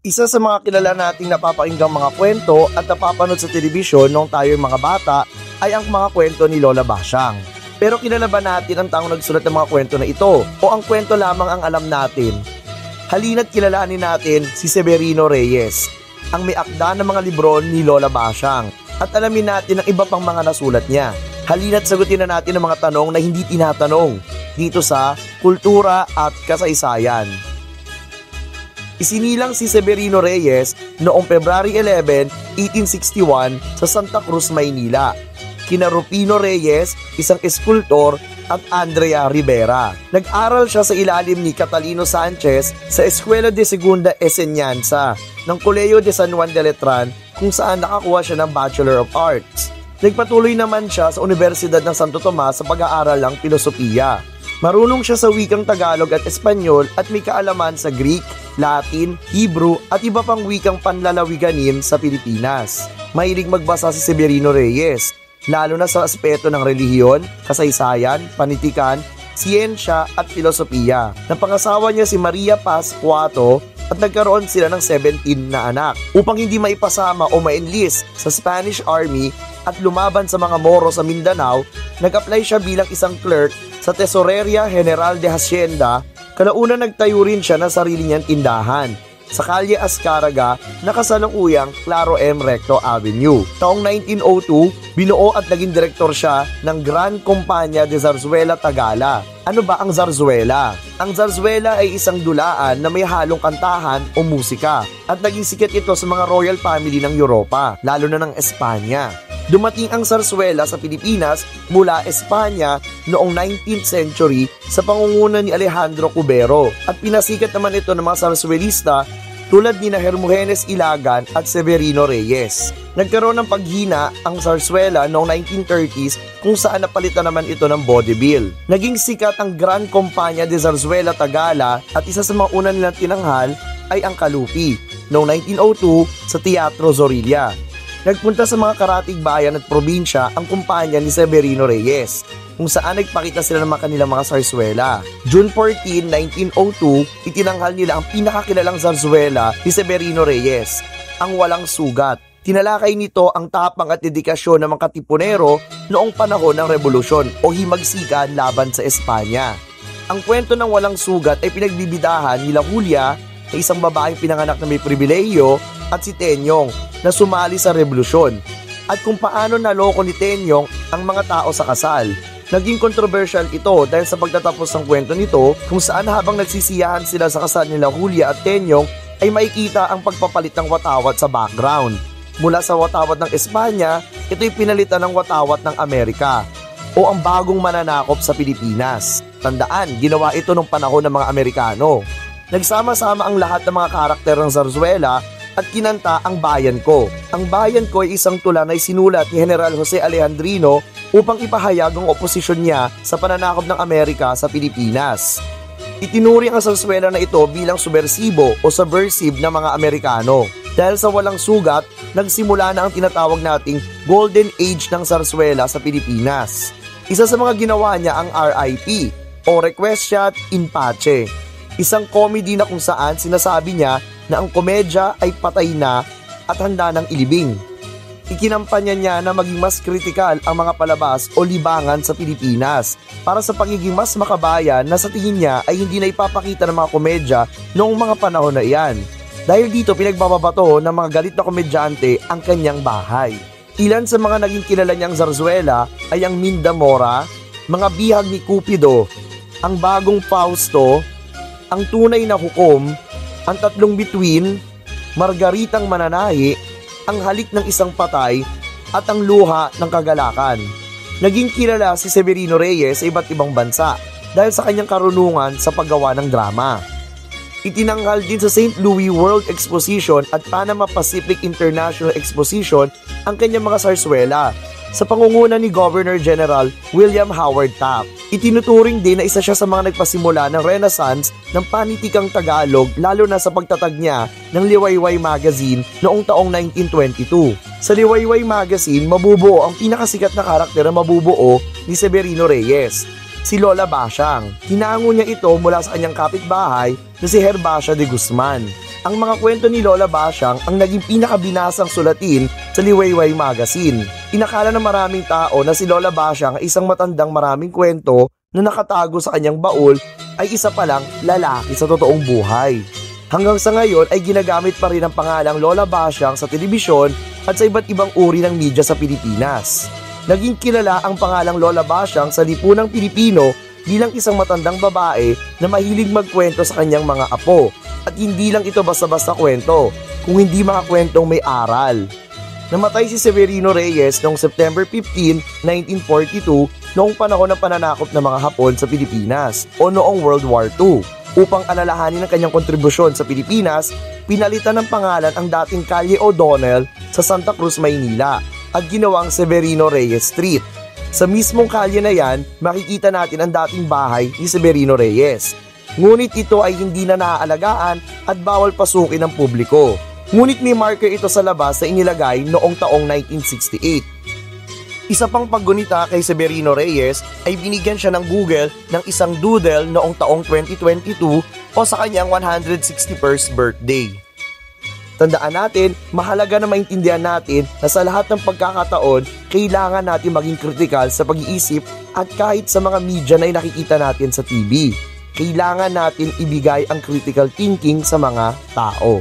Isa sa mga kilala nating napapakinggang mga kwento at napapanood sa telebisyon noong tayo'y mga bata ay ang mga kwento ni Lola Basyang. Pero kilala ba natin ang taong nagsulat ng mga kwento na ito o ang kwento lamang ang alam natin? Halina't kilalanin natin si Severino Reyes, ang may akda ng mga libro ni Lola Basyang, at alamin natin ang iba pang mga nasulat niya. Halina't sagutin na natin ang mga tanong na hindi tinatanong dito sa Kultura at Kasaysayan. Isinilang si Severino Reyes noong February 11, 1861 sa Santa Cruz, Maynila. Kina Rufino Reyes, isang eskultor, at Andrea Rivera. Nag-aral siya sa ilalim ni Catalino Sanchez sa Escuela de Segunda Enseñanza ng Colegio de San Juan de Letran, kung saan nakakuha siya ng Bachelor of Arts. Nagpatuloy naman siya sa Universidad ng Santo Tomas sa pag-aaral ng filosofiya. Marunong siya sa wikang Tagalog at Espanyol at may kaalaman sa Greek, Latin, Hebrew at iba pang wikang panlalawiganin sa Pilipinas. Mahilig magbasa si Severino Reyes, lalo na sa aspeto ng relihiyon, kasaysayan, panitikan, siyensya at filosofiya. Napangasawa niya si Maria Paz Cuato at nagkaroon sila ng 17 na anak. Upang hindi maipasama o ma-enlist sa Spanish Army at lumaban sa mga Moro sa Mindanao, nag-apply siya bilang isang clerk sa Tesoreria General de Hacienda. Kalauna nagtayo rin siya ng sarili niyang tindahan sa Calle Azcárraga na kasalukuyang Claro M. Recto Avenue. Taong 1902, binuo at naging direktor siya ng Gran Compañía de Zarzuela Tagala. Ano ba ang zarzuela? Ang zarzuela ay isang dulaan na may halong kantahan o musika at naging sikat ito sa mga royal family ng Europa, lalo na ng Espanya. Dumating ang zarzuela sa Pilipinas mula Espanya noong 19th century sa pangunguna ni Alejandro Cubero at pinasikat naman ito ng mga zarzuelista tulad ni Hermogenes Ilagan at Severino Reyes. Nagkaroon ng paghina ang zarzuela noong 1930s kung saan napalitan naman ito ng vaudeville. Naging sikat ang Gran Compañía de Zarzuela Tagala at isa sa mga una nilang tinanghal ay ang Kalupi noong 1902 sa Teatro Zorilla. Nagpunta sa mga karatig bayan at probinsya ang kumpanya ni Severino Reyes, kung saan nagpakita sila ng mga kanilang mga zarzuela. June 14, 1902, itinanghal nila ang pinakakilalang zarzuela ni Severino Reyes, ang Walang Sugat. Tinalakay nito ang tapang at dedikasyon ng mga Katipunero noong panahon ng Revolusyon o himagsikan laban sa Espanya. Ang kwento ng Walang Sugat ay pinagbibidahan nila Julia, na isang babaeng pinanganak na may pribilehiyo, at si Tenyong na sumali sa revolusyon, at kung paano naloko ni Tenyong ang mga tao sa kasal. Naging controversial ito dahil sa pagtatapos ng kwento nito, kung saan habang nagsisiyahan sila sa kasal nila Julia at Tenyong ay makikita ang pagpapalit ng watawat sa background. Mula sa watawat ng Espanya, ito'y pinalitan ng watawat ng Amerika o ang bagong mananakop sa Pilipinas. Tandaan, ginawa ito nung panahon ng mga Amerikano. Nagsama-sama ang lahat ng mga karakter ng zarzuela at kinanta ang Bayan Ko. Ang Bayan Ko ay isang tula na isinulat ni General Jose Alejandrino upang ipahayag ang oposisyon niya sa pananakop ng Amerika sa Pilipinas. Itinuring ang zarzuela na ito bilang subversibo o subversive ng mga Amerikano. Dahil sa Walang Sugat, nagsimula na ang tinatawag nating Golden Age ng zarzuela sa Pilipinas. Isa sa mga ginawa niya ang RIP o Requiescat in Pace, isang comedy na kung saan sinasabi niya na ang komedya ay patay na at handa ng ilibing. Ikinampanya niya na maging mas kritikal ang mga palabas o libangan sa Pilipinas para sa pagiging mas makabayan na sa tingin niya ay hindi na ipapakita ng mga komedya noong mga panahon na iyan. Dahil dito pinagbababato ng mga galit na komedyante ang kanyang bahay. Ilan sa mga naging kilala niyang zarzuela ay ang Minda Mora, Mga Bihag ni Cupido, Ang Bagong Fausto, Ang Tunay na Hukom, Ang Tatlong Bituin, Margaritang Mananahi, Ang Halik ng Isang Patay, at Ang Luha ng Kagalakan. Naging kilala si Severino Reyes sa iba't ibang bansa dahil sa kanyang karunungan sa paggawa ng drama. Itinanghal din sa St. Louis World Exposition at Panama Pacific International Exposition ang kanyang mga zarzuela sa pangunguna ni Governor General William Howard Taft. Itinuturing din na isa siya sa mga nagpasimula ng Renaissance ng panitikang Tagalog, lalo na sa pagtatag niya ng Liwayway Magazine noong taong 1922. Sa Liwayway Magazine, mabubuo ang pinakasikat na karakter na mabubuo ni Severino Reyes, si Lola Basyang. Hinango niya ito mula sa kanyang kapitbahay na si Herbacia de Guzman. Ang mga kwento ni Lola Basyang ang naging pinakabinasang sulatin sa Liwayway Magazine. Inakala ng maraming tao na si Lola Basyang ay isang matandang maraming kwento na nakatago sa kanyang baul ay isa palang lalaki sa totoong buhay. Hanggang sa ngayon ay ginagamit pa rin ang pangalang Lola Basyang sa telebisyon at sa iba't ibang uri ng media sa Pilipinas. Naging kilala ang pangalang Lola Basyang sa lipunang Pilipino bilang isang matandang babae na mahilig magkwento sa kanyang mga apo. At hindi lang ito basta-basta kwento, kung hindi mga kwentong may aral. Namatay si Severino Reyes noong September 15, 1942 noong panahon ng pananakop ng mga Hapon sa Pilipinas o noong World War II. Upang alalahanin ang kanyang kontribusyon sa Pilipinas, pinalitan ng pangalan ang dating Calle O'Donnell sa Santa Cruz, Maynila at ginawang Severino Reyes Street. Sa mismong kalye na yan, makikita natin ang dating bahay ni Severino Reyes. Ngunit ito ay hindi na naaalagaan at bawal pasukin ng publiko. Ngunit may marker ito sa labas na inilagay noong taong 1968. Isa pang paggunita kay Severino Reyes ay binigyan siya ng Google ng isang doodle noong taong 2022 o sa kanyang 161st birthday. Tandaan natin, mahalaga na maintindihan natin na sa lahat ng pagkakataon, kailangan natin maging kritikal sa pag-iisip at kahit sa mga media na nakikita natin sa TV. Kailangan natin ibigay ang critical thinking sa mga tao.